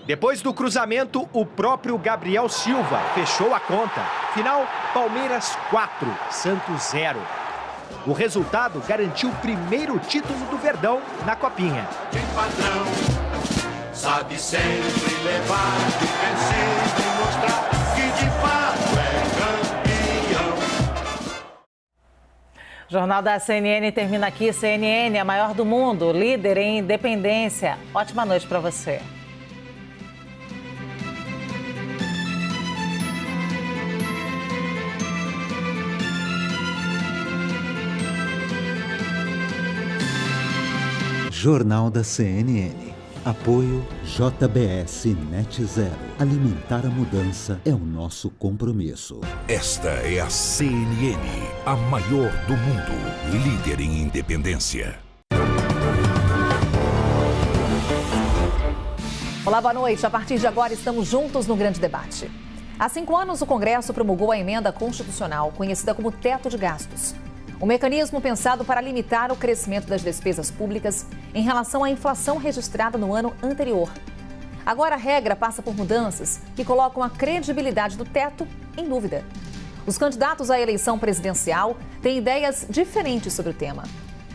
Depois do cruzamento, o próprio Gabriel Silva fechou a conta. Final, Palmeiras 4, Santos 0. O resultado garantiu o primeiro título do Verdão na Copinha. De padrão, sabe sempre levar de vencido e mostrar que de fato é campeão. O Jornal da CNN termina aqui. CNN, a maior do mundo, líder em independência. Ótima noite para você. Jornal da CNN. Apoio JBS Net Zero. Alimentar a mudança é o nosso compromisso. Esta é a CNN, a maior do mundo, líder em independência. Olá, boa noite. A partir de agora estamos juntos no grande debate. Há 5 anos, o Congresso promulgou a emenda constitucional, conhecida como teto de gastos. Um mecanismo pensado para limitar o crescimento das despesas públicas em relação à inflação registrada no ano anterior. Agora a regra passa por mudanças que colocam a credibilidade do teto em dúvida. Os candidatos à eleição presidencial têm ideias diferentes sobre o tema.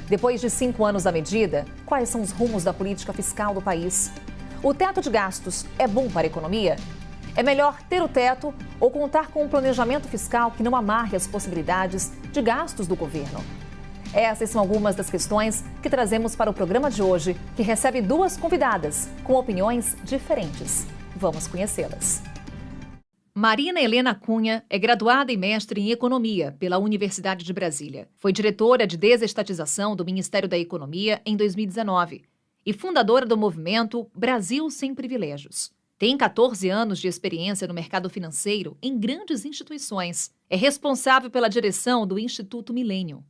Depois de 5 anos da medida, quais são os rumos da política fiscal do país? O teto de gastos é bom para a economia? É melhor ter o teto ou contar com um planejamento fiscal que não amarre as possibilidades de gastos do governo? Essas são algumas das questões que trazemos para o programa de hoje, que recebe 2 convidadas com opiniões diferentes. Vamos conhecê-las. Marina Helena Cunha é graduada e mestre em Economia pela Universidade de Brasília. Foi diretora de desestatização do Ministério da Economia em 2019 e fundadora do movimento Brasil Sem Privilégios. Tem 14 anos de experiência no mercado financeiro em grandes instituições. É responsável pela direção do Instituto Milênio.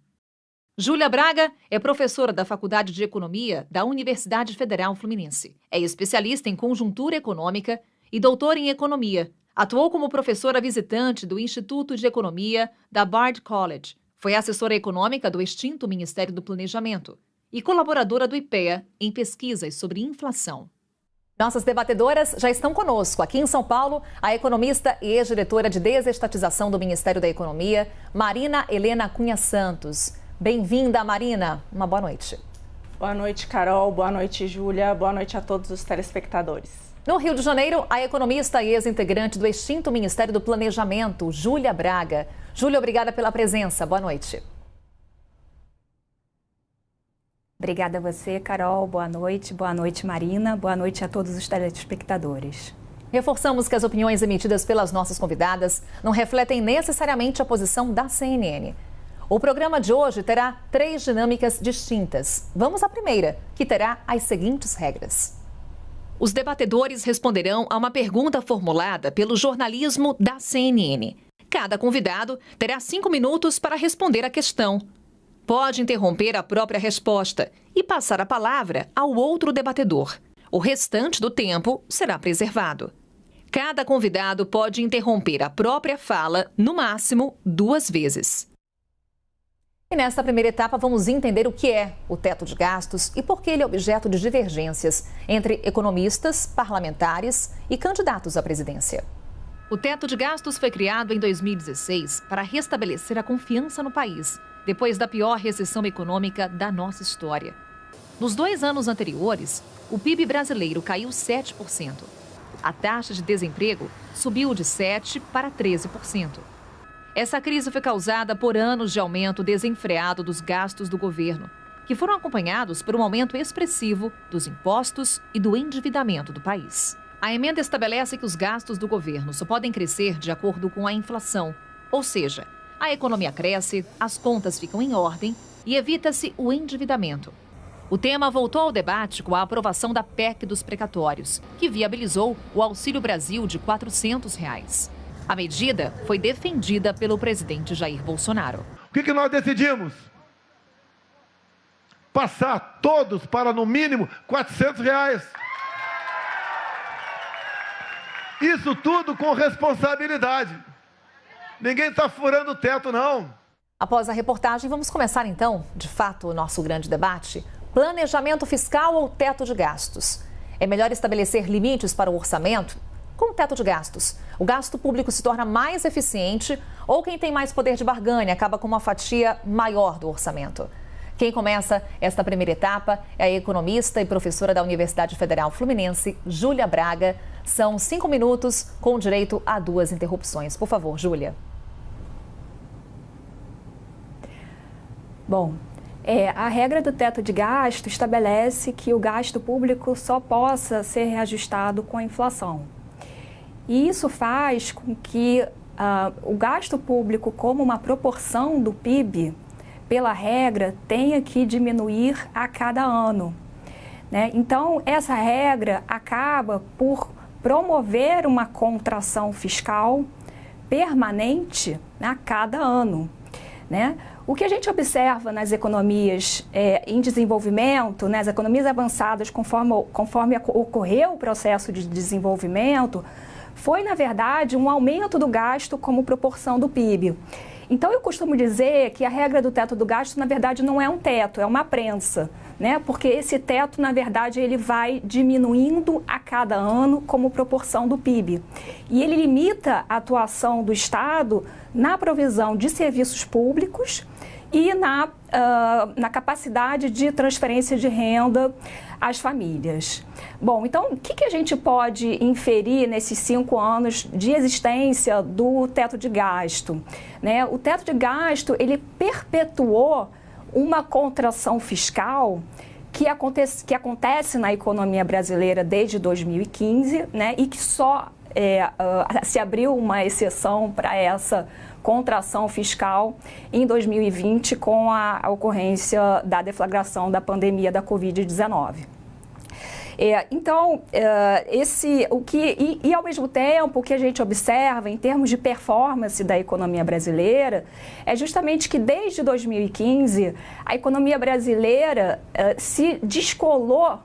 Júlia Braga é professora da Faculdade de Economia da Universidade Federal Fluminense. É especialista em conjuntura econômica e doutora em economia. Atuou como professora visitante do Instituto de Economia da Bard College. Foi assessora econômica do extinto Ministério do Planejamento e colaboradora do IPEA em pesquisas sobre inflação. Nossas debatedoras já estão conosco. Aqui em São Paulo, a economista e ex-diretora de desestatização do Ministério da Economia, Marina Helena Cunha Santos. Bem-vinda, Marina. Uma boa noite. Boa noite, Carol. Boa noite, Júlia. Boa noite a todos os telespectadores. No Rio de Janeiro, a economista e ex-integrante do extinto Ministério do Planejamento, Júlia Braga. Júlia, obrigada pela presença. Boa noite. Obrigada a você, Carol. Boa noite, Marina. Boa noite a todos os telespectadores. Reforçamos que as opiniões emitidas pelas nossas convidadas não refletem necessariamente a posição da CNN. O programa de hoje terá 3 dinâmicas distintas. Vamos à primeira, que terá as seguintes regras. Os debatedores responderão a uma pergunta formulada pelo jornalismo da CNN. Cada convidado terá 5 minutos para responder a questão. Pode interromper a própria resposta e passar a palavra ao outro debatedor. O restante do tempo será preservado. Cada convidado pode interromper a própria fala, no máximo, 2 vezes. E nesta primeira etapa vamos entender o que é o teto de gastos e por que ele é objeto de divergências entre economistas, parlamentares e candidatos à presidência. O teto de gastos foi criado em 2016 para restabelecer a confiança no país, depois da pior recessão econômica da nossa história. Nos 2 anos anteriores, o PIB brasileiro caiu 7%. A taxa de desemprego subiu de 7% para 13%. Essa crise foi causada por anos de aumento desenfreado dos gastos do governo, que foram acompanhados por um aumento expressivo dos impostos e do endividamento do país. A emenda estabelece que os gastos do governo só podem crescer de acordo com a inflação, ou seja, a economia cresce, as contas ficam em ordem e evita-se o endividamento. O tema voltou ao debate com a aprovação da PEC dos precatórios, que viabilizou o Auxílio Brasil de R$ 400. A medida foi defendida pelo presidente Jair Bolsonaro. O que nós decidimos? Passar todos para, no mínimo, R$ 400. Isso tudo com responsabilidade. Ninguém está furando o teto, não. Após a reportagem, vamos começar então, de fato, o nosso grande debate. Planejamento fiscal ou teto de gastos? É melhor estabelecer limites para o orçamento? Com o teto de gastos, o gasto público se torna mais eficiente ou quem tem mais poder de barganha acaba com uma fatia maior do orçamento? Quem começa esta primeira etapa é a economista e professora da Universidade Federal Fluminense, Júlia Braga. São 5 minutos com direito a 2 interrupções. Por favor, Júlia. Bom, a regra do teto de gasto estabelece que o gasto público só possa ser reajustado com a inflação. E isso faz com que o gasto público, como uma proporção do PIB, pela regra, tenha que diminuir a cada ano, né? Então, essa regra acaba por promover uma contração fiscal permanente a cada ano, né? O que a gente observa nas economias em desenvolvimento, nas economias avançadas, conforme ocorreu o processo de desenvolvimento, foi, na verdade, um aumento do gasto como proporção do PIB. Então, eu costumo dizer que a regra do teto do gasto, na verdade, não é um teto, é uma prensa, né? Porque esse teto, na verdade, ele vai diminuindo a cada ano como proporção do PIB. E ele limita a atuação do Estado na provisão de serviços públicos e na capacidade de transferência de renda às famílias. Bom, então, o que a gente pode inferir nesses 5 anos de existência do teto de gasto, né? O teto de gasto, ele perpetuou uma contração fiscal que acontece na economia brasileira desde 2015, né? E que só se abriu uma exceção para essa contração fiscal em 2020 com a ocorrência da deflagração da pandemia da Covid-19. Então, ao mesmo tempo, o que a gente observa em termos de performance da economia brasileira é justamente que desde 2015 a economia brasileira se descolou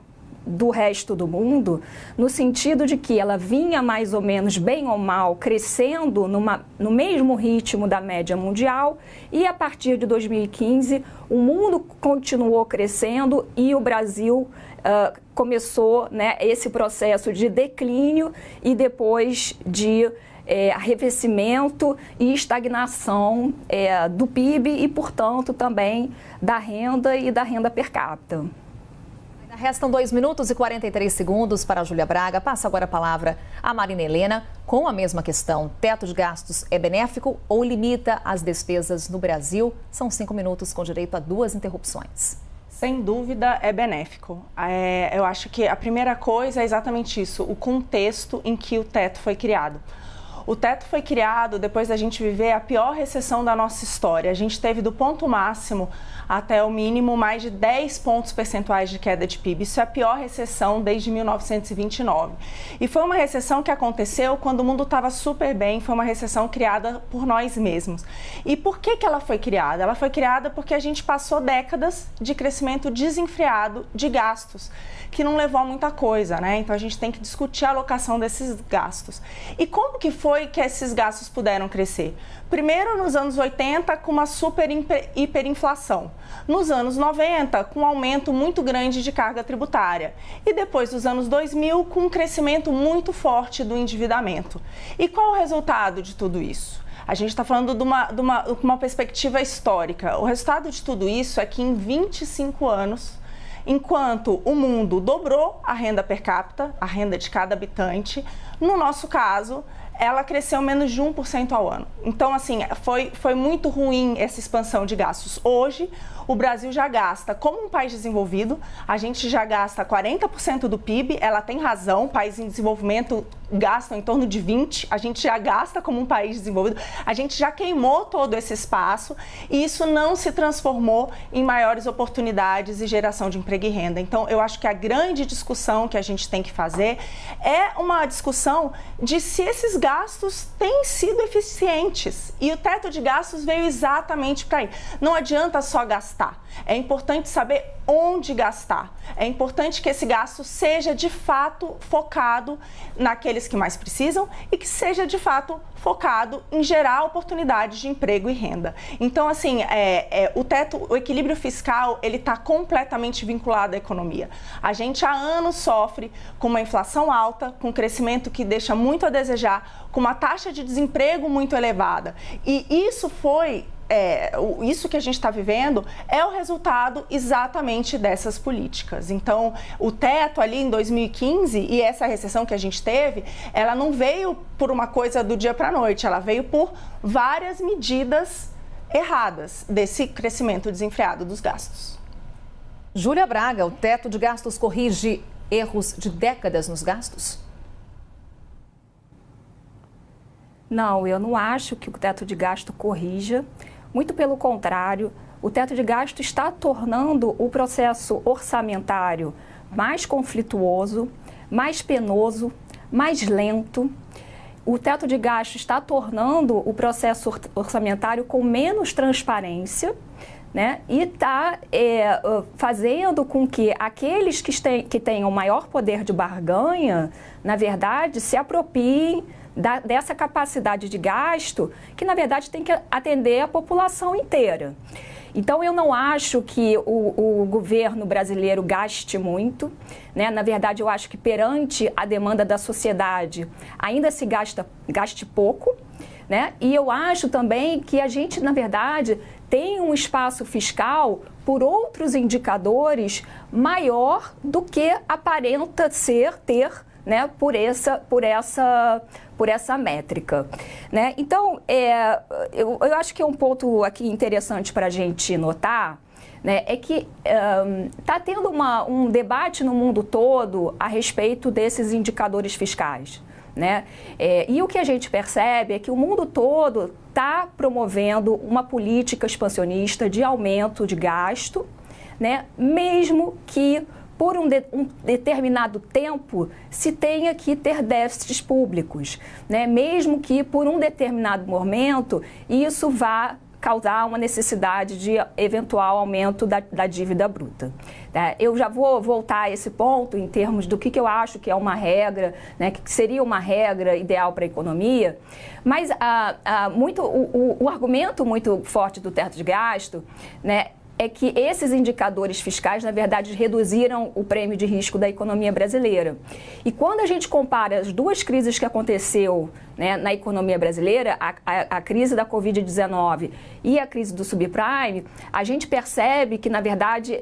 do resto do mundo, no sentido de que ela vinha mais ou menos, bem ou mal, crescendo no mesmo ritmo da média mundial, e a partir de 2015 o mundo continuou crescendo e o Brasil começou, né, esse processo de declínio e depois de arrefecimento e estagnação do PIB e, portanto, também da renda e da renda per capita. Restam 2 minutos e 43 segundos para a Júlia Braga. Passa agora a palavra a Marina Helena com a mesma questão. Teto de gastos é benéfico ou limita as despesas no Brasil? São 5 minutos com direito a 2 interrupções. Sem dúvida é benéfico. Eu acho que a primeira coisa é exatamente isso, o contexto em que o teto foi criado. O teto foi criado depois da gente viver a pior recessão da nossa história. A gente teve do ponto máximo até o mínimo mais de 10 pontos percentuais de queda de PIB. Isso é a pior recessão desde 1929. E foi uma recessão que aconteceu quando o mundo estava super bem, foi uma recessão criada por nós mesmos. E por que ela foi criada? Ela foi criada porque a gente passou décadas de crescimento desenfreado de gastos, que não levou a muita coisa, né? Então a gente tem que discutir a alocação desses gastos. E como que foi que esses gastos puderam crescer? Primeiro, nos anos 80, com uma super hiperinflação. Nos anos 90, com um aumento muito grande de carga tributária. E depois dos anos 2000, com um crescimento muito forte do endividamento. E qual o resultado de tudo isso? A gente está falando de uma perspectiva histórica. O resultado de tudo isso é que em 25 anos, enquanto o mundo dobrou a renda per capita, a renda de cada habitante, no nosso caso, ela cresceu menos de 1% ao ano. Então, assim, foi muito ruim essa expansão de gastos. Hoje, o Brasil já gasta, como um país desenvolvido, a gente já gasta 40% do PIB, ela tem razão, países em desenvolvimento gastam em torno de 20%, a gente já gasta como um país desenvolvido, a gente já queimou todo esse espaço e isso não se transformou em maiores oportunidades e geração de emprego e renda. Então, eu acho que a grande discussão que a gente tem que fazer é uma discussão de se esses gastos têm sido eficientes e o teto de gastos veio exatamente para aí. Não adianta só gastar, é importante saber onde gastar. É importante que esse gasto seja de fato focado naqueles que mais precisam e que seja de fato focado em gerar oportunidades de emprego e renda. Então, assim, o equilíbrio fiscal, ele está completamente vinculado à economia. A gente há anos sofre com uma inflação alta, com um crescimento que deixa muito a desejar, com uma taxa de desemprego muito elevada. E isso que a gente está vivendo é o resultado exatamente dessas políticas. Então, o teto ali em 2015 e essa recessão que a gente teve, ela não veio por uma coisa do dia para a noite, ela veio por várias medidas erradas desse crescimento desenfreado dos gastos. Júlia Braga, o teto de gastos corrige erros de décadas nos gastos? Não, eu não acho que o teto de gasto corrija. Muito pelo contrário, o teto de gasto está tornando o processo orçamentário mais conflituoso, mais penoso, mais lento. O teto de gasto está tornando o processo orçamentário com menos transparência, né? E está fazendo com que aqueles que tenham maior poder de barganha, na verdade, se apropriem dessa capacidade de gasto que, na verdade, tem que atender a população inteira. Então, eu não acho que o governo brasileiro gaste muito, né? Na verdade, eu acho que perante a demanda da sociedade ainda se gaste pouco, né? E eu acho também que a gente, na verdade, tem um espaço fiscal por outros indicadores maior do que aparenta ter, né, por essa métrica, né? Então, eu acho que é um ponto aqui interessante para a gente notar, né, é que está tendo um debate no mundo todo a respeito desses indicadores fiscais, né? E o que a gente percebe é que o mundo todo está promovendo uma política expansionista de aumento de gasto, né, mesmo que por um determinado tempo se tenha que ter déficits públicos, né? Mesmo que por um determinado momento isso vá causar uma necessidade de eventual aumento da dívida bruta. Eu já vou voltar a esse ponto em termos do que eu acho que é uma regra, né, que seria uma regra ideal para a economia, mas o argumento muito forte do teto de gasto, né, é que esses indicadores fiscais, na verdade, reduziram o prêmio de risco da economia brasileira. E quando a gente compara as duas crises que aconteceu, né, na economia brasileira, a crise da Covid-19 e a crise do subprime, a gente percebe que, na verdade,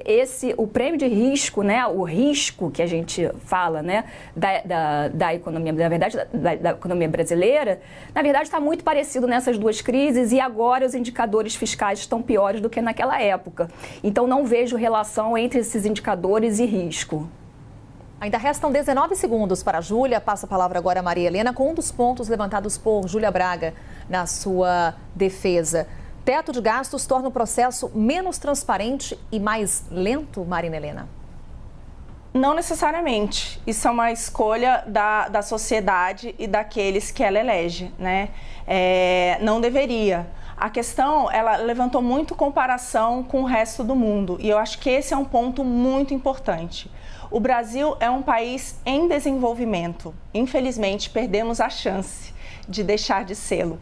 o prêmio de risco, né, o risco que a gente fala, né, da economia, na verdade, da economia brasileira, na verdade, está muito parecido nessas duas crises e agora os indicadores fiscais estão piores do que naquela época. Então, não vejo relação entre esses indicadores e risco. Ainda restam 19 segundos para a Júlia. Passa a palavra agora a Maria Helena com um dos pontos levantados por Júlia Braga na sua defesa. Teto de gastos torna o processo menos transparente e mais lento, Maria Helena? Não necessariamente. Isso é uma escolha da sociedade e daqueles que ela elege, né? Não deveria. A questão, ela levantou muito comparação com o resto do mundo e eu acho que esse é um ponto muito importante. O Brasil é um país em desenvolvimento. Infelizmente, perdemos a chance de deixar de sê-lo.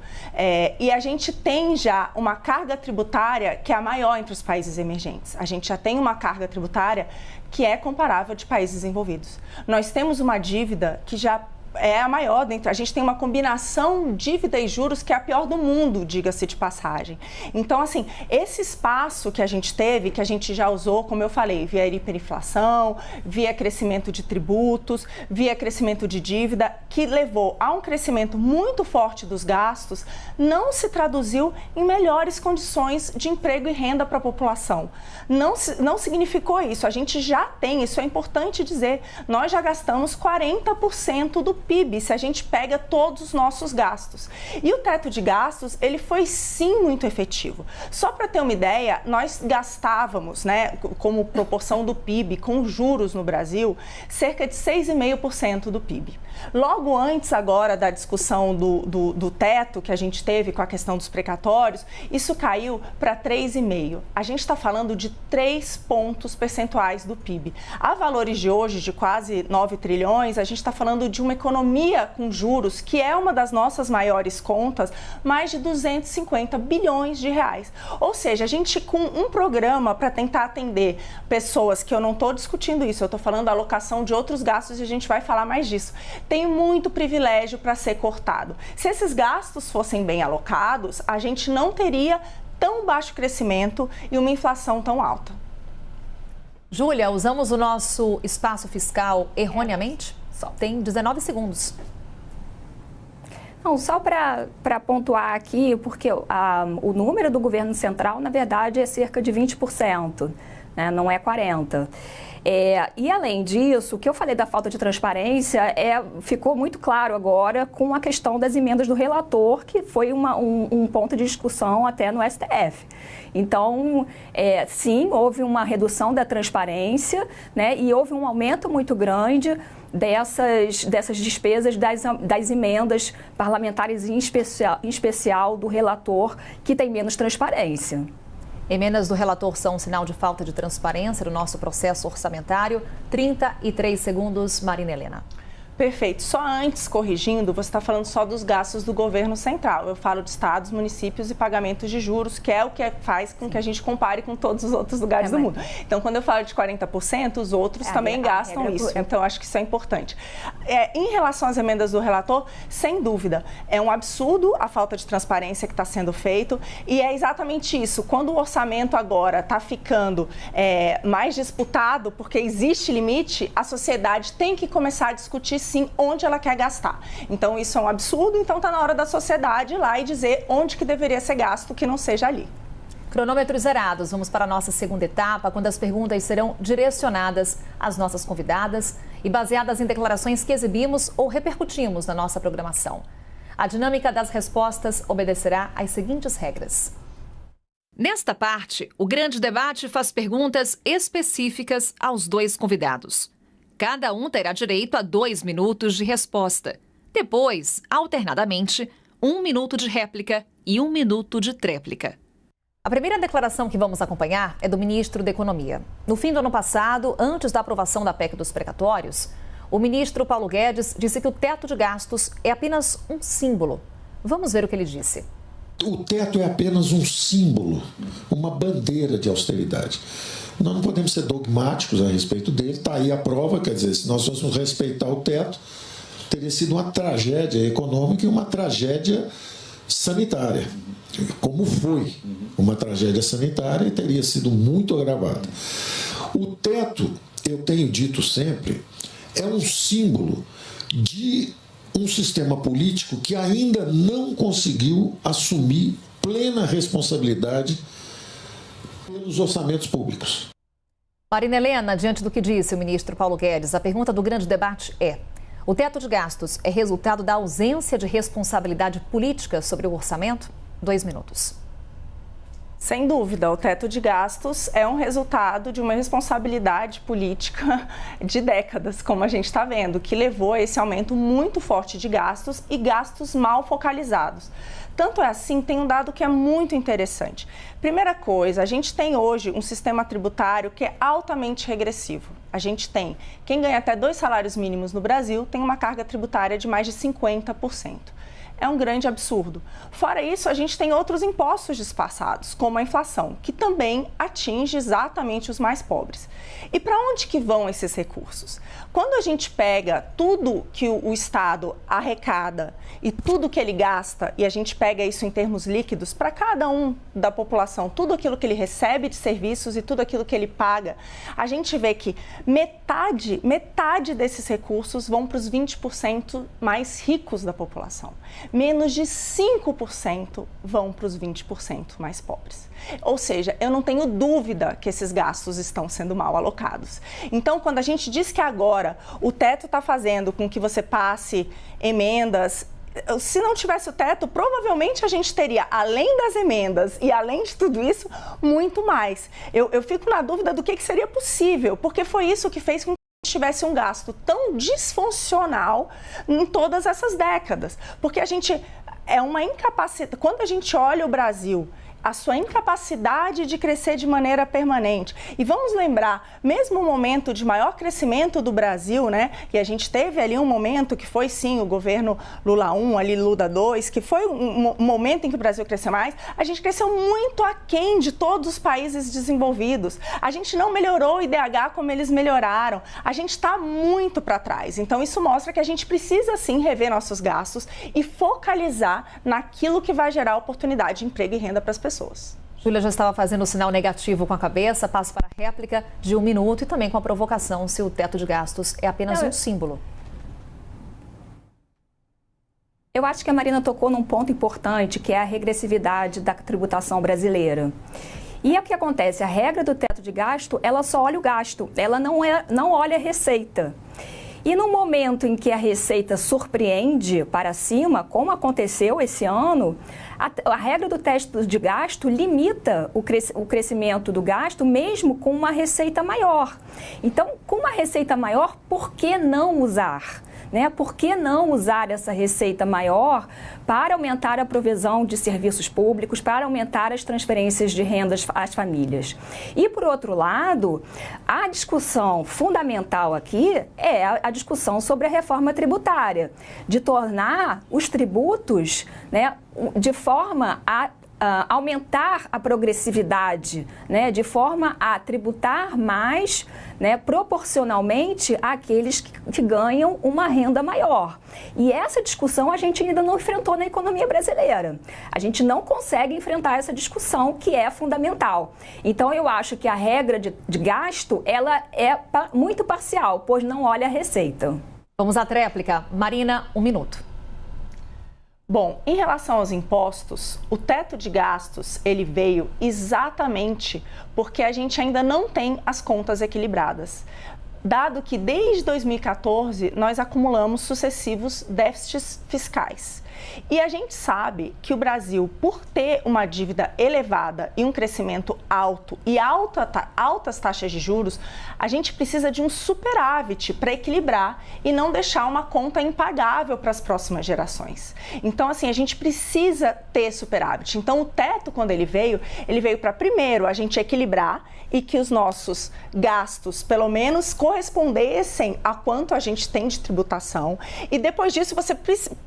E a gente tem já uma carga tributária que é a maior entre os países emergentes. A gente já tem uma carga tributária que é comparável de países desenvolvidos. Nós temos uma dívida que já é a maior dentro. A gente tem uma combinação dívida e juros que é a pior do mundo, diga-se de passagem. Então, assim, esse espaço que a gente teve, que a gente já usou, como eu falei, via hiperinflação, via crescimento de tributos, via crescimento de dívida, que levou a um crescimento muito forte dos gastos, não se traduziu em melhores condições de emprego e renda para a população. Não significou isso. A gente já tem, isso é importante dizer, nós já gastamos 40% do PIB se a gente pega todos os nossos gastos. E o teto de gastos, ele foi sim muito efetivo. Só para ter uma ideia, nós gastávamos, né, como proporção do PIB, com juros no Brasil, cerca de 6,5% do PIB. Logo antes agora da discussão do teto que a gente teve com a questão dos precatórios, isso caiu para 3,5%. A gente está falando de 3 pontos percentuais do PIB. A valores de hoje, de quase 9 trilhões, a gente está falando de uma economia com juros, que é uma das nossas maiores contas, mais de 250 bilhões de reais. Ou seja, a gente com um programa para tentar atender pessoas, que eu não estou discutindo isso, eu estou falando da alocação de outros gastos e a gente vai falar mais disso. Tem muito privilégio para ser cortado. Se esses gastos fossem bem alocados, a gente não teria tão baixo crescimento e uma inflação tão alta. Júlia, usamos o nosso espaço fiscal erroneamente? Só tem 19 segundos. Não, só para pontuar aqui, porque o número do governo central, na verdade, é cerca de 20%, né? Não é 40%. E além disso, o que eu falei da falta de transparência ficou muito claro agora com a questão das emendas do relator, que foi um ponto de discussão até no STF. Então, sim, houve uma redução da transparência, né, e houve um aumento muito grande dessas despesas das emendas parlamentares, em especial do relator, que tem menos transparência. Emendas do relator são um sinal de falta de transparência no nosso processo orçamentário. 33 segundos, Marina Helena. Perfeito. Só antes, corrigindo, você está falando só dos gastos do governo central. Eu falo de estados, municípios e pagamentos de juros, que é o que faz com que a gente compare com todos os outros lugares do mundo. Então, quando eu falo de 40%, os outros também gastam isso. Então, acho que isso é importante. Em relação às emendas do relator, sem dúvida, é um absurdo a falta de transparência que está sendo feito, e é exatamente isso. Quando o orçamento agora está ficando mais disputado, porque existe limite, a sociedade tem que começar a discutir sim onde ela quer gastar. Então isso é um absurdo, então está na hora da sociedade ir lá e dizer onde que deveria ser gasto, que não seja ali. Cronômetros zerados, vamos para a nossa segunda etapa, quando as perguntas serão direcionadas às nossas convidadas e baseadas em declarações que exibimos ou repercutimos na nossa programação. A dinâmica das respostas obedecerá às seguintes regras. Nesta parte, o grande debate faz perguntas específicas aos dois convidados. Cada um terá direito a 2 minutos de resposta. Depois, alternadamente, 1 minuto de réplica e 1 minuto de tréplica. A primeira declaração que vamos acompanhar é do ministro da Economia. No fim do ano passado, antes da aprovação da PEC dos precatórios, o ministro Paulo Guedes disse que o teto de gastos é apenas um símbolo. Vamos ver o que ele disse. O teto é apenas um símbolo, uma bandeira de austeridade. Nós não podemos ser dogmáticos a respeito dele, está aí a prova, quer dizer, se nós fôssemos respeitar o teto, teria sido uma tragédia econômica e uma tragédia sanitária, como foi uma tragédia sanitária e teria sido muito agravada. O teto, eu tenho dito sempre, é um símbolo de um sistema político que ainda não conseguiu assumir plena responsabilidade pelos orçamentos públicos. Marina Helena, diante do que disse o ministro Paulo Guedes, a pergunta do grande debate é: o teto de gastos é resultado da ausência de responsabilidade política sobre o orçamento? 2 minutos. Sem dúvida, o teto de gastos é um resultado de uma responsabilidade política de décadas, como a gente está vendo, que levou a esse aumento muito forte de gastos e gastos mal focalizados. Tanto é assim, tem um dado que é muito interessante. Primeira coisa, a gente tem hoje um sistema tributário que é altamente regressivo. A gente tem, quem ganha até 2 salários mínimos no Brasil tem uma carga tributária de mais de 50%. É um grande absurdo. Fora isso, a gente tem outros impostos disfarçados, como a inflação, que também atinge exatamente os mais pobres. E para onde que vão esses recursos? Quando a gente pega tudo que o Estado arrecada e tudo que ele gasta, e a gente pega isso em termos líquidos, para cada um da população, tudo aquilo que ele recebe de serviços e tudo aquilo que ele paga, a gente vê que metade desses recursos vão para os 20% mais ricos da população. Menos de 5% vão para os 20% mais pobres. Ou seja, eu não tenho dúvida que esses gastos estão sendo mal alocados. Então, quando a gente diz que agora o teto está fazendo com que você passe emendas, se não tivesse o teto, provavelmente a gente teria, além das emendas e além de tudo isso, muito mais. Eu fico na dúvida do que seria possível, porque foi isso que fez com que a gente tivesse um gasto tão disfuncional em todas essas décadas. Porque a gente é uma incapacidade. Quando a gente olha o Brasil, a sua incapacidade de crescer de maneira permanente. E vamos lembrar, mesmo o momento de maior crescimento do Brasil, né? E a gente teve ali um momento que foi, sim, o governo Lula 1, ali Lula 2, que foi um momento em que o Brasil cresceu mais. A gente cresceu muito aquém de todos os países desenvolvidos. A gente não melhorou o IDH como eles melhoraram. A gente está muito para trás. Então, isso mostra que a gente precisa, sim, rever nossos gastos e focalizar naquilo que vai gerar oportunidade de emprego e renda para as pessoas. Júlia já estava fazendo o sinal negativo com a cabeça, passo para a réplica de 1 minuto e também com a provocação se o teto de gastos é apenas um símbolo. Eu acho que a Marina tocou num ponto importante, que é a regressividade da tributação brasileira. E é o que acontece, a regra do teto de gasto, ela só olha o gasto, ela não olha a receita. E no momento em que a receita surpreende para cima, como aconteceu esse ano, a regra do teto de gasto limita o crescimento do gasto mesmo com uma receita maior. Então, com uma receita maior, por que não usar? Né? Por que não usar essa receita maior para aumentar a provisão de serviços públicos, para aumentar as transferências de rendas às famílias? E, por outro lado, a discussão fundamental aqui é a discussão sobre a reforma tributária, de tornar os tributos, né, de forma a aumentar a progressividade, né, de forma a tributar mais, né, proporcionalmente àqueles que ganham uma renda maior. E essa discussão a gente ainda não enfrentou na economia brasileira. A gente não consegue enfrentar essa discussão que é fundamental. Então, eu acho que a regra de gasto, ela é muito parcial, pois não olha a receita. Vamos à tréplica. Marina, 1 minuto. Bom, em relação aos impostos, o teto de gastos, ele veio exatamente porque a gente ainda não tem as contas equilibradas. Dado que desde 2014 nós acumulamos sucessivos déficits fiscais. E a gente sabe que o Brasil, por ter uma dívida elevada e um crescimento alto e altas taxas de juros, a gente precisa de um superávit para equilibrar e não deixar uma conta impagável para as próximas gerações. Então, assim, a gente precisa ter superávit. Então, o teto, quando ele veio para, primeiro, a gente equilibrar e que os nossos gastos, pelo menos, correspondessem a quanto a gente tem de tributação. E depois disso, você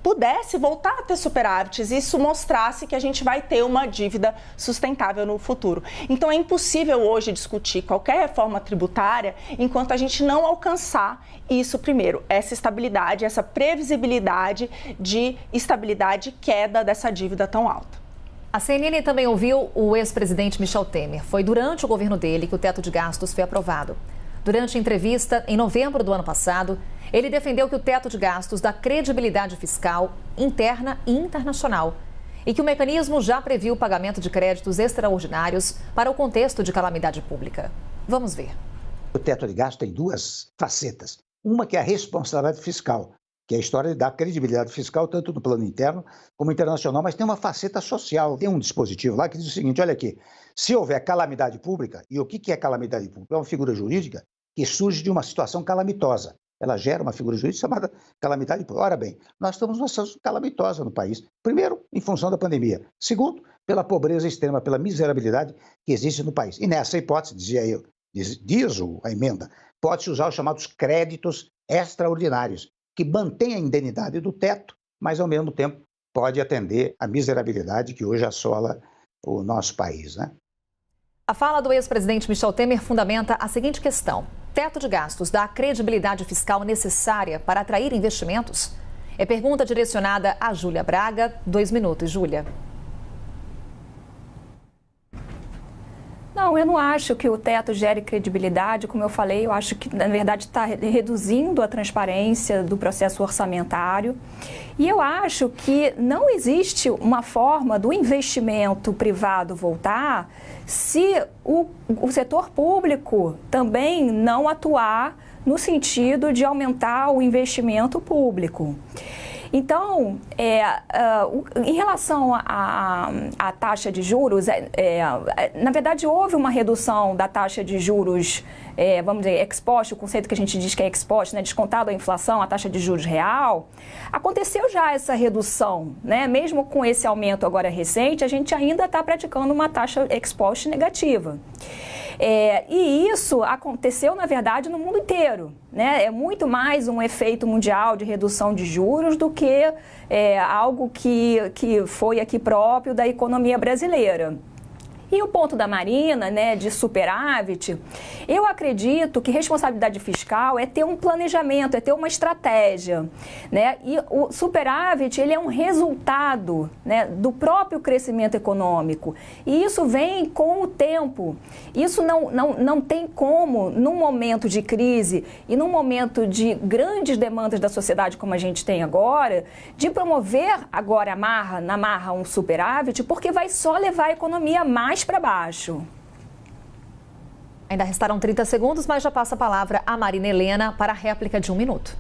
pudesse voltar a ter superávites e isso mostrasse que a gente vai ter uma dívida sustentável no futuro. Então, é impossível hoje discutir qualquer reforma tributária enquanto a gente não alcançar isso primeiro, essa estabilidade, essa previsibilidade de estabilidade e queda dessa dívida tão alta. A CNN também ouviu o ex-presidente Michel Temer. Foi durante o governo dele que o teto de gastos foi aprovado. Durante a entrevista, em novembro do ano passado, ele defendeu que o teto de gastos dá credibilidade fiscal interna e internacional e que o mecanismo já previu o pagamento de créditos extraordinários para o contexto de calamidade pública. Vamos ver. O teto de gasto tem 2 facetas. Uma que é a responsabilidade fiscal, que é a história de dar credibilidade fiscal tanto no plano interno como internacional, mas tem uma faceta social. Tem um dispositivo lá que diz o seguinte, olha aqui, se houver calamidade pública, e o que é calamidade pública? É uma figura jurídica que surge de uma situação calamitosa. Ela gera uma figura jurídica chamada calamidade pública. Ora bem, nós estamos numa situação calamitosa no país. Primeiro, em função da pandemia. Segundo, pela pobreza extrema, pela miserabilidade que existe no país. E nessa hipótese, diz a emenda, pode-se usar os chamados créditos extraordinários, que mantém a indenidade do teto, mas ao mesmo tempo pode atender à miserabilidade que hoje assola o nosso país, né? A fala do ex-presidente Michel Temer fundamenta a seguinte questão: teto de gastos dá a credibilidade fiscal necessária para atrair investimentos? É pergunta direcionada a Júlia Braga. 2 minutos, Júlia. Não, eu não acho que o teto gere credibilidade, como eu falei, eu acho que, na verdade, está reduzindo a transparência do processo orçamentário. E eu acho que não existe uma forma do investimento privado voltar se o setor público também não atuar no sentido de aumentar o investimento público. Então, em relação à taxa de juros, na verdade houve uma redução da taxa de juros, vamos dizer, ex-post, o conceito que a gente diz que é ex-post, né, descontado a inflação, a taxa de juros real. Aconteceu já essa redução, né? Mesmo com esse aumento agora recente, a gente ainda está praticando uma taxa ex-post negativa. E isso aconteceu, na verdade, no mundo inteiro, né? É muito mais um efeito mundial de redução de juros do que algo que foi aqui próprio da economia brasileira. E o ponto da Marina, né, de superávit, eu acredito que responsabilidade fiscal é ter um planejamento, é ter uma estratégia, né? E o superávit, ele é um resultado, né, do próprio crescimento econômico. E isso vem com o tempo. Isso não tem como, num momento de crise e num momento de grandes demandas da sociedade como a gente tem agora, de promover agora na marra um superávit, porque vai só levar a economia mais para baixo. Ainda restaram 30 segundos, mas já passa a palavra a Marina Helena para a réplica de 1 minuto.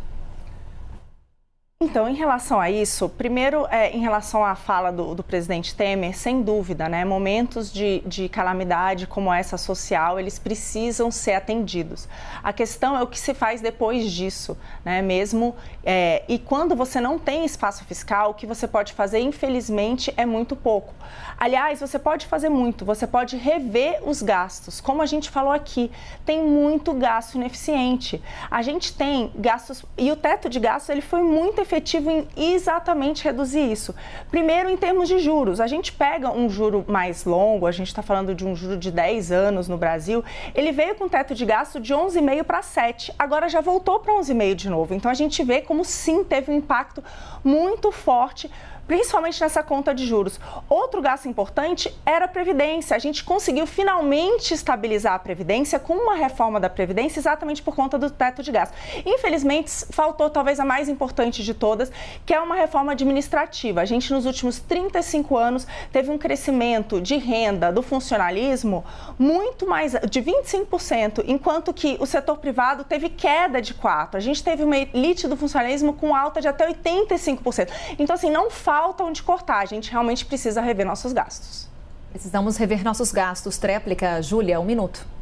Então, em relação a isso, primeiro, em relação à fala do presidente Temer, sem dúvida, né, momentos de calamidade como essa social, eles precisam ser atendidos. A questão é o que se faz depois disso, né, mesmo, e quando você não tem espaço fiscal, o que você pode fazer, infelizmente, é muito pouco. Aliás, você pode fazer muito, você pode rever os gastos. Como a gente falou aqui, tem muito gasto ineficiente. A gente tem gastos, e o teto de gastos, ele foi muito efetivo em exatamente reduzir isso. Primeiro, em termos de juros, a gente pega um juro mais longo, a gente está falando de um juro de 10 anos no Brasil, ele veio com teto de gasto de 11,5 para 7, agora já voltou para 11,5 de novo. Então, a gente vê como sim teve um impacto muito forte, principalmente nessa conta de juros. Outro gasto importante era a Previdência. A gente conseguiu finalmente estabilizar a Previdência com uma reforma da Previdência exatamente por conta do teto de gasto. Infelizmente, faltou talvez a mais importante de todas, que é uma reforma administrativa. A gente, nos últimos 35 anos, teve um crescimento de renda do funcionalismo muito mais, de 25%, enquanto que o setor privado teve queda de 4%. A gente teve uma elite do funcionalismo com alta de até 85%. Então, assim, não falta onde cortar, a gente realmente precisa rever nossos gastos. Precisamos rever nossos gastos. Tréplica, Júlia, 1 minuto.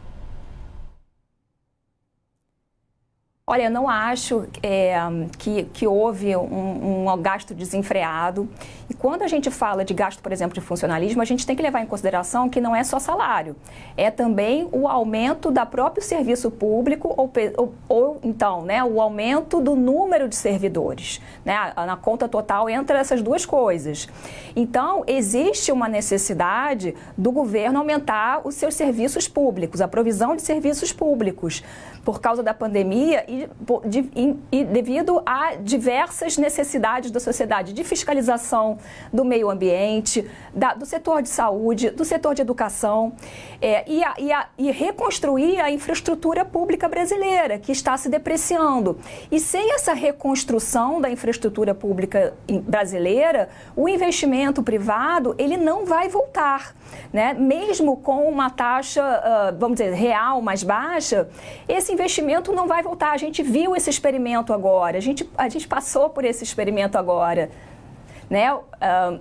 Olha, eu não acho que houve um gasto desenfreado. E quando a gente fala de gasto, por exemplo, de funcionalismo, a gente tem que levar em consideração que não é só salário. É também o aumento da próprio serviço público ou então, né, o aumento do número de servidores. Né? Na conta total entra essas duas coisas. Então, existe uma necessidade do governo aumentar os seus serviços públicos, a provisão de serviços públicos, por causa da pandemia e devido a diversas necessidades da sociedade de fiscalização do meio ambiente, do setor de saúde, do setor de educação e reconstruir a infraestrutura pública brasileira, que está se depreciando. E sem essa reconstrução da infraestrutura pública brasileira, o investimento privado ele não vai voltar. Né? Mesmo com uma taxa, vamos dizer, real mais baixa, esse investimento não vai voltar. A gente viu esse experimento agora, a gente passou por esse experimento agora. Né?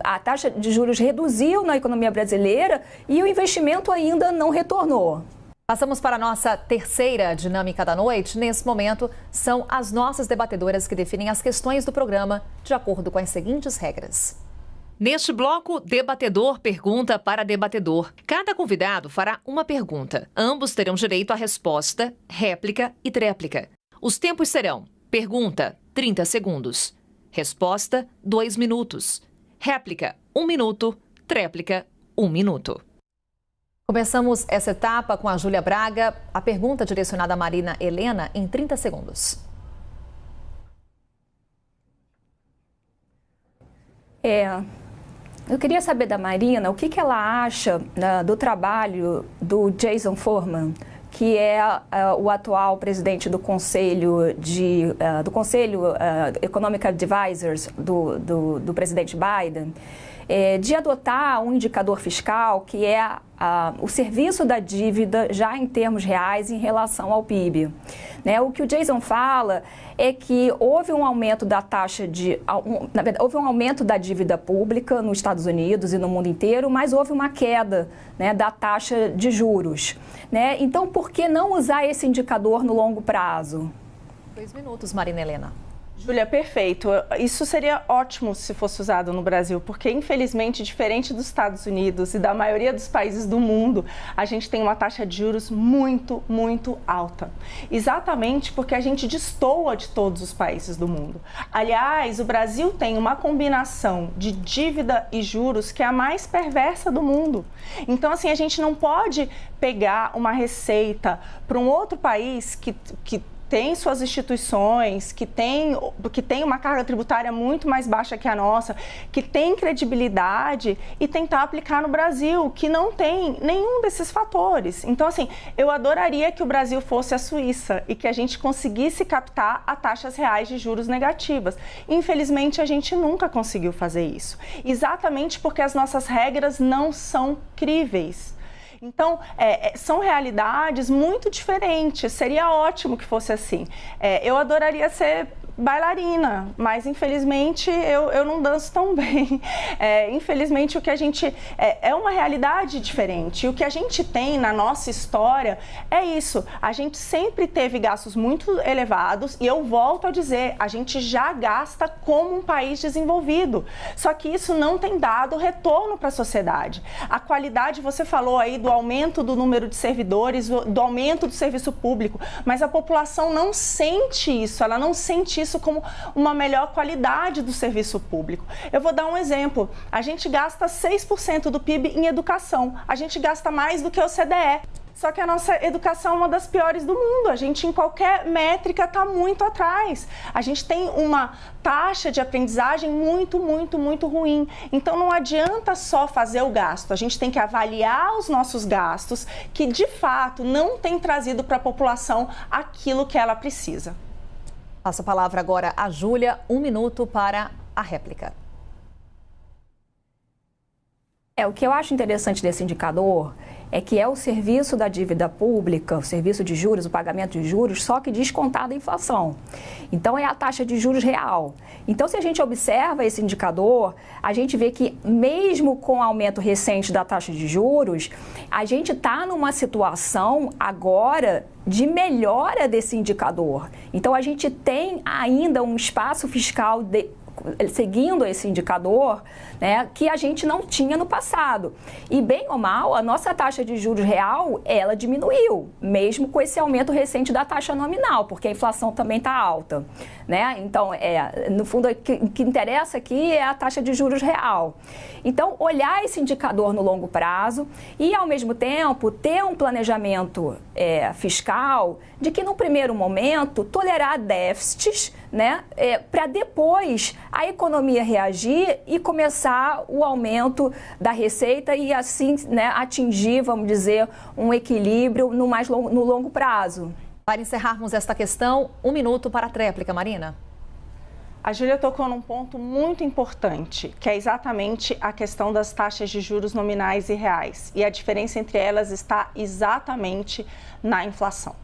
A taxa de juros reduziu na economia brasileira e o investimento ainda não retornou. Passamos para a nossa terceira dinâmica da noite. Nesse momento, são as nossas debatedoras que definem as questões do programa de acordo com as seguintes regras. Neste bloco, debatedor pergunta para debatedor. Cada convidado fará uma pergunta. Ambos terão direito à resposta, réplica e tréplica. Os tempos serão: pergunta, 30 segundos. Resposta, 2 minutos. Réplica, 1 minuto. Tréplica, 1 minuto. Começamos essa etapa com a Júlia Braga. A pergunta direcionada a Marina Helena em 30 segundos. Eu queria saber da Marina o que ela acha do trabalho do Jason Furman, que é o atual presidente do Conselho Economic Advisors do presidente Biden, de adotar um indicador fiscal que é o serviço da dívida já em termos reais em relação ao PIB. Né? O que o Jason fala é que houve um aumento da taxa na verdade, houve um aumento da dívida pública nos Estados Unidos e no mundo inteiro, mas houve uma queda, né, da taxa de juros. Né? Então, por que não usar esse indicador no longo prazo? 2 minutos, Marina Helena. Júlia, perfeito. Isso seria ótimo se fosse usado no Brasil, porque infelizmente, diferente dos Estados Unidos e da maioria dos países do mundo, a gente tem uma taxa de juros muito, muito alta. Exatamente porque a gente destoa de todos os países do mundo. Aliás, o Brasil tem uma combinação de dívida e juros que é a mais perversa do mundo. Então, assim, a gente não pode pegar uma receita para um outro país que tem suas instituições, que tem uma carga tributária muito mais baixa que a nossa, que tem credibilidade e tentar aplicar no Brasil, que não tem nenhum desses fatores. Então, assim, eu adoraria que o Brasil fosse a Suíça e que a gente conseguisse captar a taxas reais de juros negativas. Infelizmente, a gente nunca conseguiu fazer isso, exatamente porque as nossas regras não são críveis. Então, são realidades muito diferentes. Seria ótimo que fosse assim. Eu adoraria ser bailarina, mas infelizmente eu não danço tão bem. Infelizmente, o que a gente... é uma realidade diferente. E o que a gente tem na nossa história é isso. A gente sempre teve gastos muito elevados e eu volto a dizer, a gente já gasta como um país desenvolvido. Só que isso não tem dado retorno para a sociedade. A qualidade, você falou aí do aumento do número de servidores, do aumento do serviço público, mas a população não sente isso, ela não sente isso como uma melhor qualidade do serviço público. Eu vou dar um exemplo. A gente gasta 6% do PIB em educação. A gente gasta mais do que o OCDE. Só que a nossa educação é uma das piores do mundo. A gente, em qualquer métrica, está muito atrás. A gente tem uma taxa de aprendizagem muito, muito, muito ruim. Então, não adianta só fazer o gasto. A gente tem que avaliar os nossos gastos, que, de fato, não tem trazido para a população aquilo que ela precisa. Passa a palavra agora a Júlia, 1 minuto para a réplica. O que eu acho interessante desse indicador é que é o serviço da dívida pública, o serviço de juros, o pagamento de juros, só que descontado a inflação. Então, é a taxa de juros real. Então, se a gente observa esse indicador, a gente vê que mesmo com o aumento recente da taxa de juros, a gente está numa situação agora de melhora desse indicador. Então, a gente tem ainda um espaço fiscal seguindo esse indicador, né, que a gente não tinha no passado. E bem ou mal, a nossa taxa de juros real, ela diminuiu, mesmo com esse aumento recente da taxa nominal, porque a inflação também está alta. Né? Então, no fundo, o que interessa aqui é a taxa de juros real. Então, olhar esse indicador no longo prazo e, ao mesmo tempo, ter um planejamento fiscal de que, no primeiro momento, tolerar déficits, né, para depois a economia reagir e começar o aumento da receita e, assim, né, atingir, vamos dizer, um equilíbrio no longo prazo. Para encerrarmos esta questão, 1 minuto para a tréplica, Marina. A Júlia tocou num ponto muito importante, que é exatamente a questão das taxas de juros nominais e reais. E a diferença entre elas está exatamente na inflação.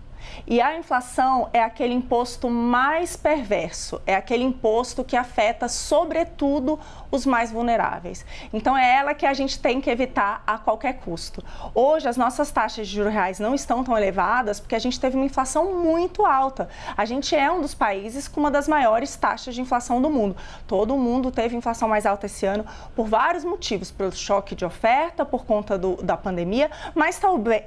E a inflação é aquele imposto mais perverso, é aquele imposto que afeta, sobretudo, os mais vulneráveis. Então, é ela que a gente tem que evitar a qualquer custo. Hoje, as nossas taxas de juros reais não estão tão elevadas porque a gente teve uma inflação muito alta. A gente é um dos países com uma das maiores taxas de inflação do mundo. Todo mundo teve inflação mais alta esse ano por vários motivos, pelo choque de oferta, por conta da pandemia, mas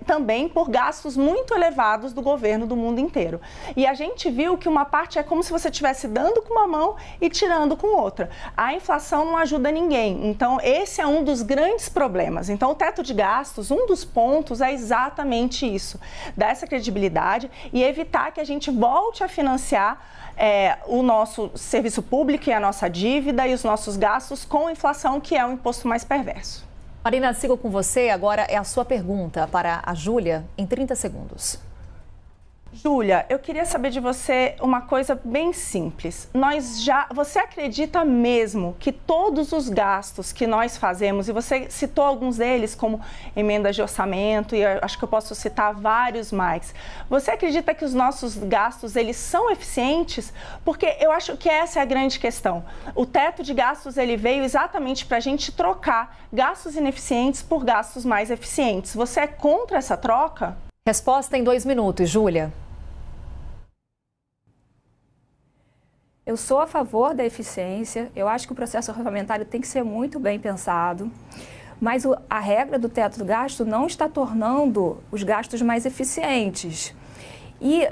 também por gastos muito elevados do governo governo do mundo inteiro. E a gente viu que uma parte é como se você estivesse dando com uma mão e tirando com outra. A inflação não ajuda ninguém. Então, esse é um dos grandes problemas. Então, o teto de gastos, um dos pontos é exatamente isso. Dar essa credibilidade e evitar que a gente volte a financiar o nosso serviço público e a nossa dívida e os nossos gastos com a inflação, que é um imposto mais perverso. Marina, sigo com você. Agora é a sua pergunta para a Júlia em 30 segundos. Júlia, eu queria saber de você uma coisa bem simples. Você acredita mesmo que todos os gastos que nós fazemos, e você citou alguns deles como emendas de orçamento, e acho que eu posso citar vários mais, você acredita que os nossos gastos, eles são eficientes? Porque eu acho que essa é a grande questão. O teto de gastos, ele veio exatamente para a gente trocar gastos ineficientes por gastos mais eficientes. Você é contra essa troca? Resposta em 2 minutos, Júlia. Eu sou a favor da eficiência, eu acho que o processo orçamentário tem que ser muito bem pensado, mas a regra do teto do gasto não está tornando os gastos mais eficientes. E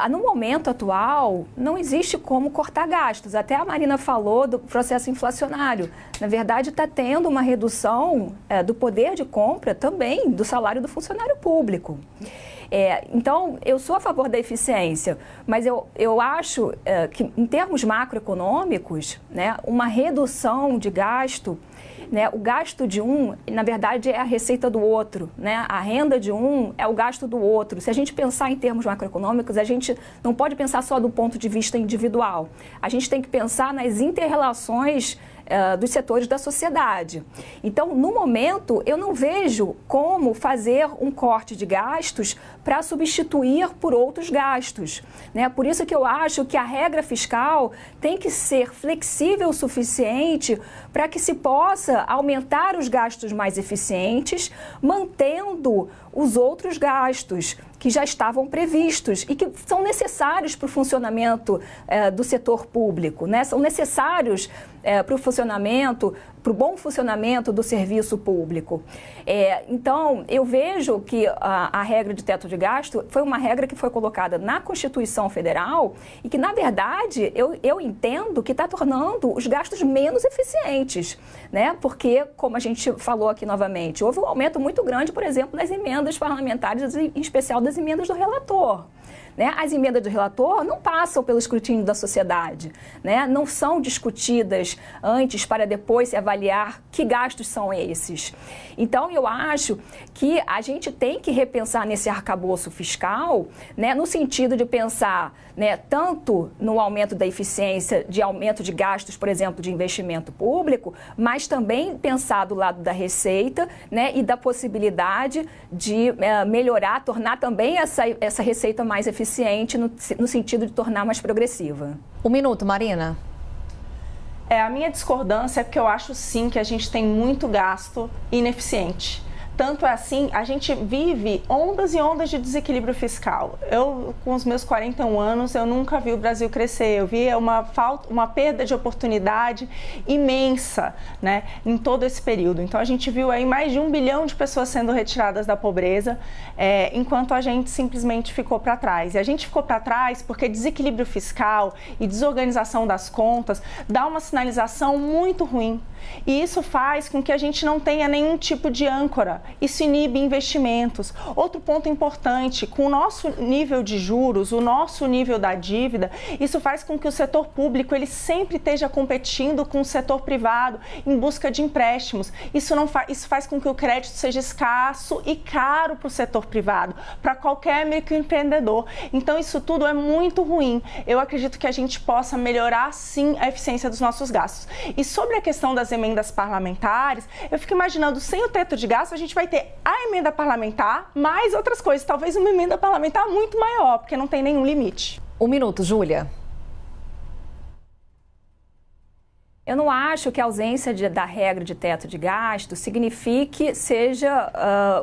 no momento atual, não existe como cortar gastos. Até a Marina falou do processo inflacionário. Na verdade, está tendo uma redução do poder de compra também do salário do funcionário público. Então, eu sou a favor da eficiência, mas eu acho que, em termos macroeconômicos, né, uma redução de gasto, né, o gasto de um, na verdade, é a receita do outro, né? A renda de um é o gasto do outro. Se a gente pensar em termos macroeconômicos, a gente não pode pensar só do ponto de vista individual. A gente tem que pensar nas inter-relações dos setores da sociedade. Então, no momento, eu não vejo como fazer um corte de gastos para substituir por outros gastos, né? Por isso que eu acho que a regra fiscal tem que ser flexível o suficiente para que se possa aumentar os gastos mais eficientes, mantendo os outros gastos que já estavam previstos e que são necessários para o funcionamento do setor público, né? São necessários para o funcionamento, para o bom funcionamento do serviço público. Então, eu vejo que a regra de teto de gasto foi uma regra que foi colocada na Constituição Federal e que, na verdade, eu entendo que está tornando os gastos menos eficientes, né? Porque, como a gente falou aqui novamente, houve um aumento muito grande, por exemplo, nas emendas parlamentares, em especial das emendas do relator. Né? As emendas do relator não passam pelo escrutínio da sociedade, né? Não são discutidas antes para depois se avaliar que gastos são esses. Então, eu acho que a gente tem que repensar nesse arcabouço fiscal, né? No sentido de pensar, né, tanto no aumento da eficiência, de aumento de gastos, por exemplo, de investimento público, mas também pensar do lado da receita, né, e da possibilidade de melhorar, tornar também essa receita mais eficiente no sentido de tornar mais progressiva. 1 minuto, Marina. A minha discordância é porque eu acho sim que a gente tem muito gasto ineficiente. Tanto é assim, a gente vive ondas e ondas de desequilíbrio fiscal. Eu, com os meus 41 anos, eu nunca vi o Brasil crescer. Eu vi uma perda de oportunidade imensa, né, em todo esse período. Então, a gente viu aí mais de 1 bilhão de pessoas sendo retiradas da pobreza, enquanto a gente simplesmente ficou para trás. E a gente ficou para trás porque desequilíbrio fiscal e desorganização das contas dá uma sinalização muito ruim. E isso faz com que a gente não tenha nenhum tipo de âncora. Isso inibe investimentos. Outro ponto importante, com o nosso nível de juros, o nosso nível da dívida, isso faz com que o setor público ele sempre esteja competindo com o setor privado em busca de empréstimos. Isso faz com que o crédito seja escasso e caro para o setor privado, para qualquer microempreendedor. Então, isso tudo é muito ruim. Eu acredito que a gente possa melhorar, sim, a eficiência dos nossos gastos. E sobre a questão das emendas parlamentares, eu fico imaginando, sem o teto de gasto, a gente vai ter a emenda parlamentar, mais outras coisas. Talvez uma emenda parlamentar muito maior, porque não tem nenhum limite. 1 minuto, Júlia. Eu não acho que a ausência da regra de teto de gasto seja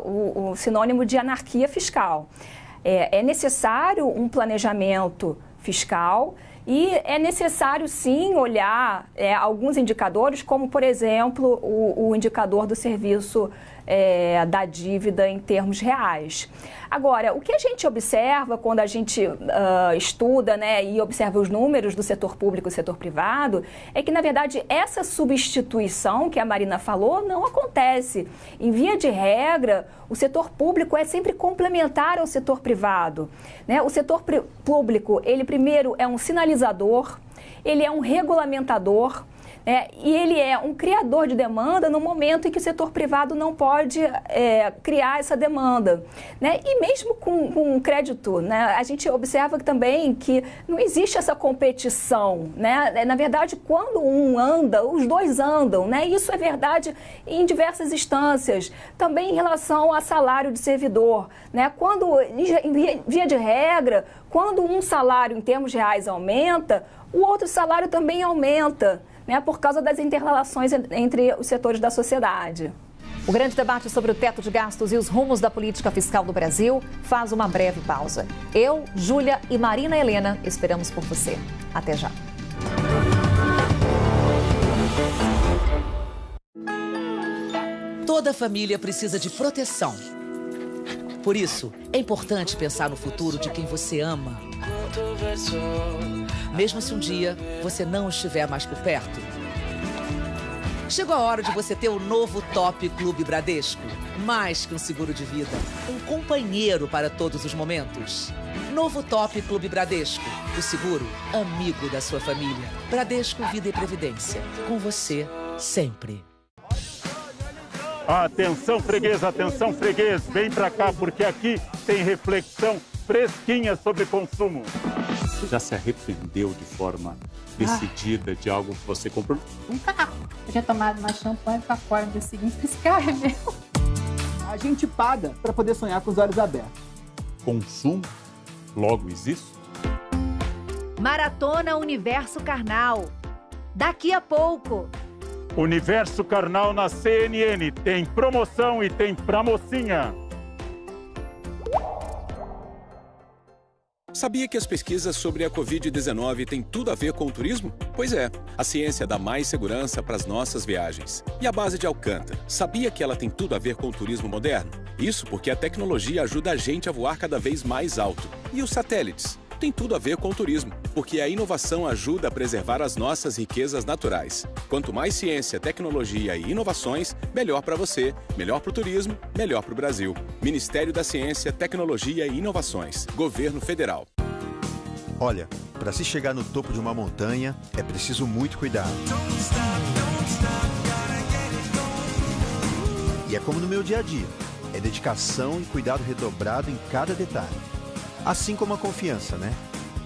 o sinônimo de anarquia fiscal. É necessário um planejamento fiscal e é necessário, sim, olhar alguns indicadores, como, por exemplo, o indicador do serviço da dívida em termos reais. Agora, o que a gente observa quando a gente estuda, né, e observa os números do setor público e setor privado, é que, na verdade, essa substituição que a Marina falou não acontece. Em via de regra, o setor público é sempre complementar ao setor privado, né? O setor público, ele primeiro é um sinalizador, ele é um regulamentador, e ele é um criador de demanda no momento em que o setor privado não pode criar essa demanda, né? E mesmo com crédito, né, a gente observa também que não existe essa competição, né? Na verdade, quando um anda, os dois andam, né? Isso é verdade em diversas instâncias, também em relação a salário de servidor, né? Quando, em via de regra, quando um salário em termos reais aumenta, o outro salário também aumenta, né, por causa das interrelações entre os setores da sociedade. O grande debate sobre o teto de gastos e os rumos da política fiscal do Brasil faz uma breve pausa. Eu, Júlia e Marina Helena esperamos por você. Até já. Toda família precisa de proteção. Por isso, é importante pensar no futuro de quem você ama. Mesmo se um dia você não estiver mais por perto. Chegou a hora de você ter o novo Top Clube Bradesco. Mais que um seguro de vida, um companheiro para todos os momentos. Novo Top Clube Bradesco, o seguro amigo da sua família. Bradesco Vida e Previdência, com você sempre. Atenção freguês, vem pra cá porque aqui tem reflexão fresquinha sobre consumo. Você já se arrependeu de forma decidida de algo que você comprou? Um carro. Eu tinha tomado uma champanhe com a cor do dia seguinte, esse carro é meu. A gente paga para poder sonhar com os olhos abertos. Consumo, logo existe. Maratona Universo Carnal. Daqui a pouco. Universo Carnal na CNN. Tem promoção e tem pra mocinha. Sabia que as pesquisas sobre a Covid-19 têm tudo a ver com o turismo? Pois é, a ciência dá mais segurança para as nossas viagens. E a base de Alcântara, sabia que ela tem tudo a ver com o turismo moderno? Isso porque a tecnologia ajuda a gente a voar cada vez mais alto. E os satélites? Tem tudo a ver com o turismo, porque a inovação ajuda a preservar as nossas riquezas naturais. Quanto mais ciência, tecnologia e inovações, melhor para você, melhor para o turismo, melhor para o Brasil. Ministério da Ciência, Tecnologia e Inovações. Governo Federal. Olha, para se chegar no topo de uma montanha, é preciso muito cuidado. E é como no meu dia a dia. É dedicação e cuidado redobrado em cada detalhe. Assim como a confiança, né?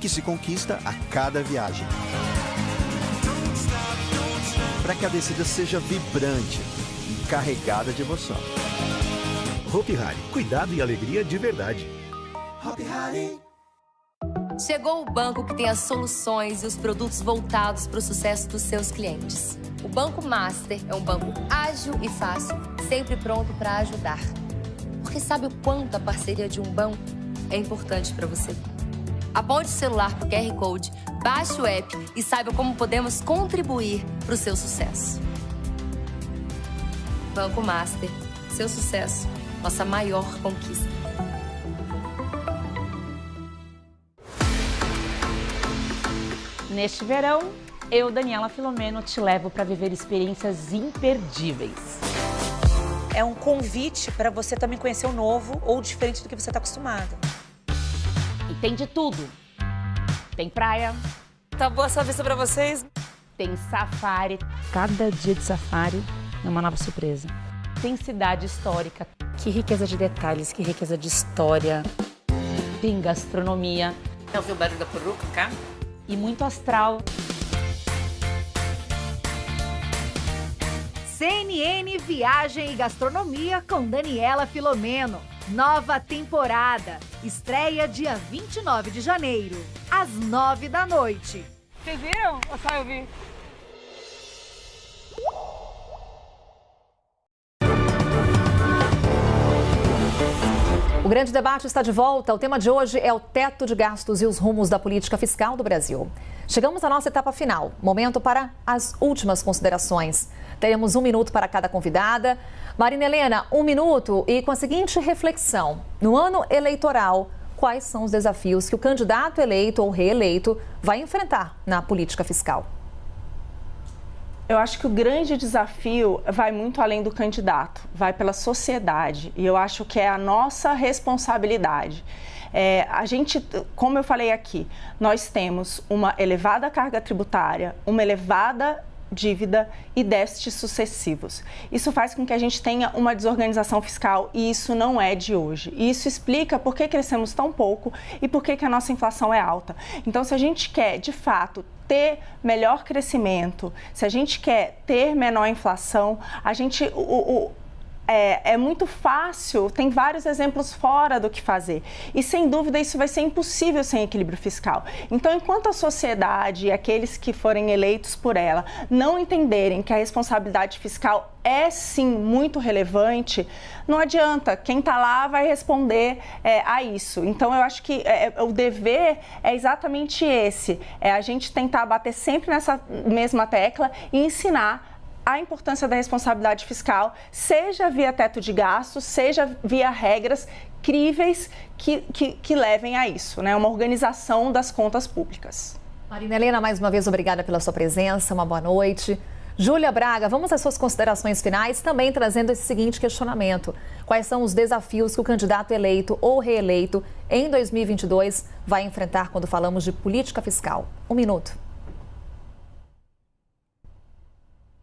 Que se conquista a cada viagem. Para que a descida seja vibrante e carregada de emoção. Hopi Hari, cuidado e alegria de verdade. Hopi Hari. Chegou o banco que tem as soluções e os produtos voltados para o sucesso dos seus clientes. O Banco Master é um banco ágil e fácil, sempre pronto para ajudar. Porque sabe o quanto a parceria de um banco é importante para você? Aponte o celular para o QR Code, baixe o app e saiba como podemos contribuir para o seu sucesso. Banco Master, seu sucesso, nossa maior conquista. Neste verão, eu, Daniela Filomeno, te levo para viver experiências imperdíveis. É um convite para você também conhecer o novo ou diferente do que você está acostumado. E tem de tudo. Tem praia. Tá boa essa vista para vocês? Tem safari. Cada dia de safari é uma nova surpresa. Tem cidade histórica. Que riqueza de detalhes, que riqueza de história. Tem gastronomia. Eu ouvi o barulho da peruca, cá? E muito astral. CNN Viagem e Gastronomia com Daniela Filomeno. Nova temporada. Estreia dia 29 de janeiro, às 9 da noite. Vocês viram? Ou só eu vi? O grande debate está de volta. O tema de hoje é o teto de gastos e os rumos da política fiscal do Brasil. Chegamos à nossa etapa final, momento para as últimas considerações. Teremos 1 minuto para cada convidada. Marina Helena, 1 minuto e com a seguinte reflexão. No ano eleitoral, quais são os desafios que o candidato eleito ou reeleito vai enfrentar na política fiscal? Eu acho que o grande desafio vai muito além do candidato, vai pela sociedade. E eu acho que é a nossa responsabilidade. A gente, como eu falei aqui, nós temos uma elevada carga tributária, uma elevada dívida e déficits sucessivos. Isso faz com que a gente tenha uma desorganização fiscal e isso não é de hoje. E isso explica por que crescemos tão pouco e por que a nossa inflação é alta. Então, se a gente quer, de fato, ter melhor crescimento, se a gente quer ter menor inflação, a gente... É muito fácil, tem vários exemplos fora do que fazer. E, sem dúvida, isso vai ser impossível sem equilíbrio fiscal. Então, enquanto a sociedade e aqueles que forem eleitos por ela não entenderem que a responsabilidade fiscal é, sim, muito relevante, não adianta. Quem está lá vai responder a isso. Então, eu acho que o dever é exatamente esse. É a gente tentar bater sempre nessa mesma tecla e ensinar a importância da responsabilidade fiscal, seja via teto de gastos, seja via regras críveis que levem a isso, né? Uma organização das contas públicas. Marina Helena, mais uma vez, obrigada pela sua presença, uma boa noite. Júlia Braga, vamos às suas considerações finais, também trazendo esse seguinte questionamento. Quais são os desafios que o candidato eleito ou reeleito em 2022 vai enfrentar quando falamos de política fiscal? 1 minuto.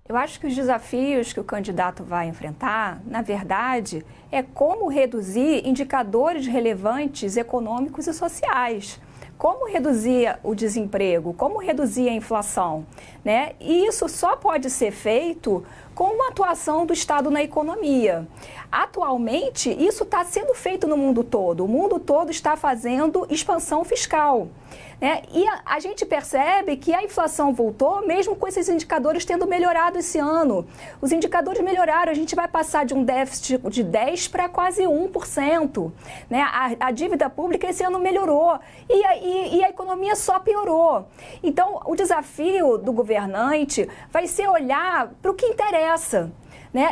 Eu acho que os desafios que o candidato vai enfrentar, na verdade, é como reduzir indicadores relevantes econômicos e sociais. Como reduzir o desemprego, como reduzir a inflação, né? E isso só pode ser feito com uma atuação do Estado na economia. Atualmente, isso está sendo feito no mundo todo. O mundo todo está fazendo expansão fiscal. E a gente percebe que a inflação voltou, mesmo com esses indicadores tendo melhorado esse ano. Os indicadores melhoraram, a gente vai passar de um déficit de 10% para quase 1%. A dívida pública esse ano melhorou e a economia só piorou. Então, o desafio do governante vai ser olhar para o que interessa.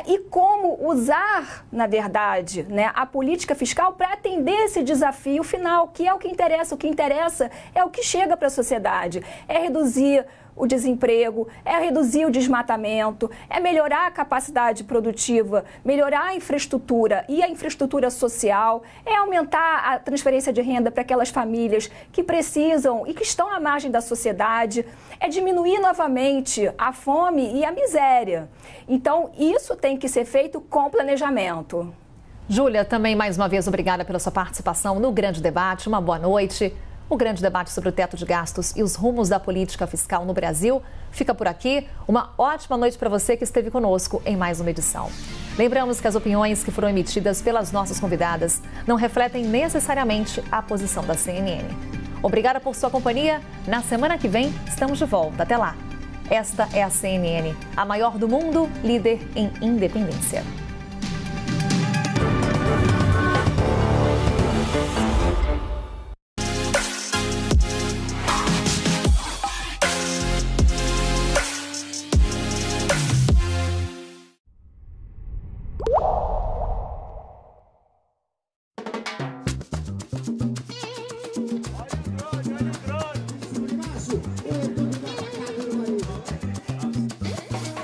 E como usar, na verdade, a política fiscal para atender esse desafio final, que é o que interessa. O que interessa é o que chega para a sociedade, é reduzir o desemprego, é reduzir o desmatamento, é melhorar a capacidade produtiva, melhorar a infraestrutura e a infraestrutura social, é aumentar a transferência de renda para aquelas famílias que precisam e que estão à margem da sociedade, é diminuir novamente a fome e a miséria. Então, isso tem que ser feito com planejamento. Júlia, também mais uma vez obrigada pela sua participação no Grande Debate. Uma boa noite. O grande debate sobre o teto de gastos e os rumos da política fiscal no Brasil fica por aqui. Uma ótima noite para você que esteve conosco em mais uma edição. Lembramos que as opiniões que foram emitidas pelas nossas convidadas não refletem necessariamente a posição da CNN. Obrigada por sua companhia. Na semana que vem, estamos de volta. Até lá. Esta é a CNN, a maior do mundo, líder em independência.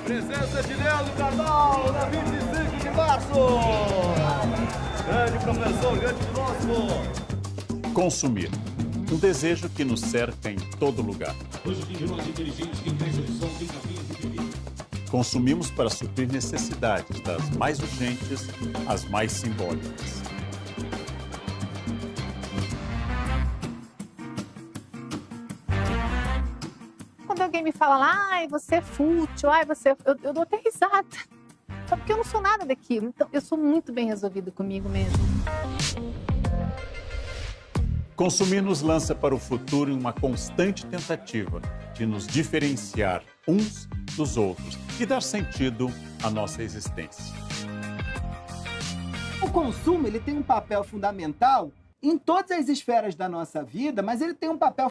Presença de Leandro Carnal, na 25 de março. Grande professor, grande filósofo. Consumir. Um desejo que nos cerca em todo lugar. Consumimos para suprir necessidades, das mais urgentes às mais simbólicas. Quando alguém me fala lá, ai, você é fútil, ai, você... Eu dou até risada. Só porque eu não sou nada daquilo. Então, eu sou muito bem resolvida comigo mesmo. Consumir nos lança para o futuro em uma constante tentativa de nos diferenciar uns dos outros e dar sentido à nossa existência. O consumo ele tem um papel fundamental em todas as esferas da nossa vida, mas ele tem um papel